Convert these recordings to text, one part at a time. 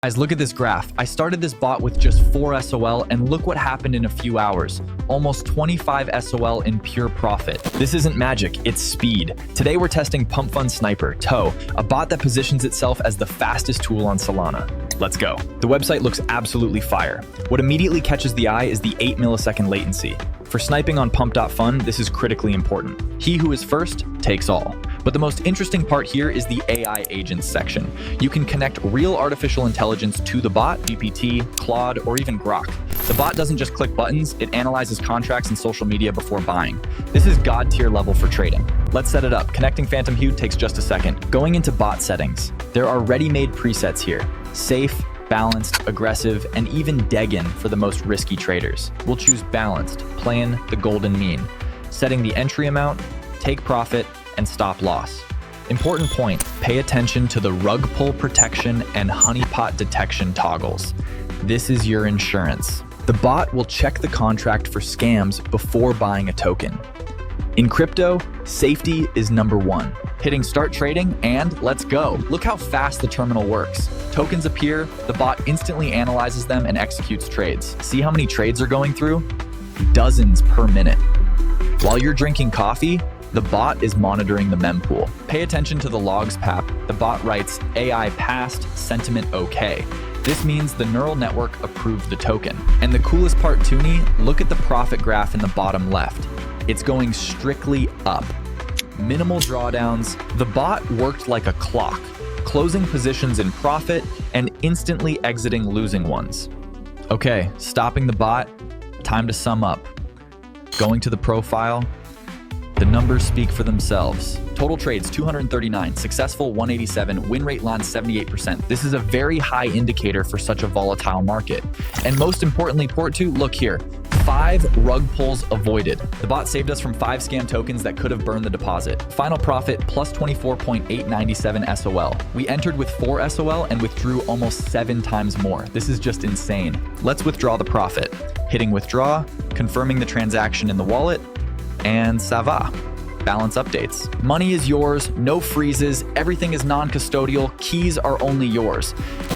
Guys, look at this graph. I started this bot with just 4 SOL and look what happened in a few hours. Almost 25 SOL in pure profit. This isn't magic, it's speed. Today we're testing Pump.Fun Sniper, TOW, a bot that positions itself as the fastest tool on Solana. Let's go. The website looks absolutely fire. What immediately catches the eye is the 8 millisecond latency. For sniping on Pump.Fun, this is critically important. He who is first takes all. But the most interesting part here is the AI agents section. You can connect real artificial intelligence to the bot, GPT, Claude, or even Grok. The bot doesn't just click buttons, it analyzes contracts and social media before buying. This is God tier level for trading. Let's set it up. Connecting Phantom Hue takes just a second. Going into bot settings, there are ready-made presets here. Safe, balanced, aggressive, and even Degen for the most risky traders. We'll choose balanced, playing the golden mean. Setting the entry amount, take profit, and stop loss. Important point, pay attention to the rug pull protection and honeypot detection toggles. This is your insurance. The bot will check the contract for scams before buying a token. In crypto, safety is number one. Hitting start trading and let's go. Look how fast the terminal works. Tokens appear, the bot instantly analyzes them and executes trades. See how many trades are going through? Dozens per minute. While you're drinking coffee, the bot is monitoring the mempool. Pay attention to the logs pap. The bot writes AI passed, sentiment okay. This means the neural network approved the token. And the coolest part, Toonie, look at the profit graph in the bottom left. It's going strictly up. Minimal drawdowns. The bot worked like a clock, closing positions in profit and instantly exiting losing ones. Okay, stopping the bot, time to sum up. Going to the profile, the numbers speak for themselves. Total trades, 239, successful 187, win rate lands 78%. This is a very high indicator for such a volatile market. And most importantly, port 2, look here, 5 rug pulls avoided. The bot saved us from 5 scam tokens that could have burned the deposit. Final profit, plus 24.897 SOL. We entered with 4 SOL and withdrew almost 7 times more. This is just insane. Let's withdraw the profit. Hitting withdraw, confirming the transaction in the wallet, and ça va. Balance updates. Money is yours, no freezes, everything is non-custodial, keys are only yours.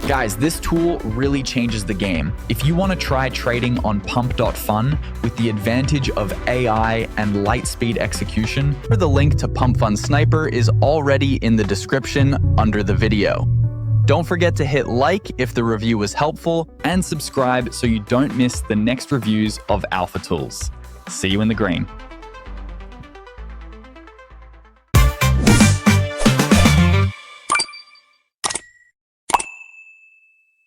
Guys, this tool really changes the game. If you want to try trading on Pump.Fun with the advantage of AI and light speed execution, the link to Pump.Fun Sniper is already in the description under the video. Don't forget to hit like if the review was helpful and subscribe so you don't miss the next reviews of Alpha Tools. See you in the green.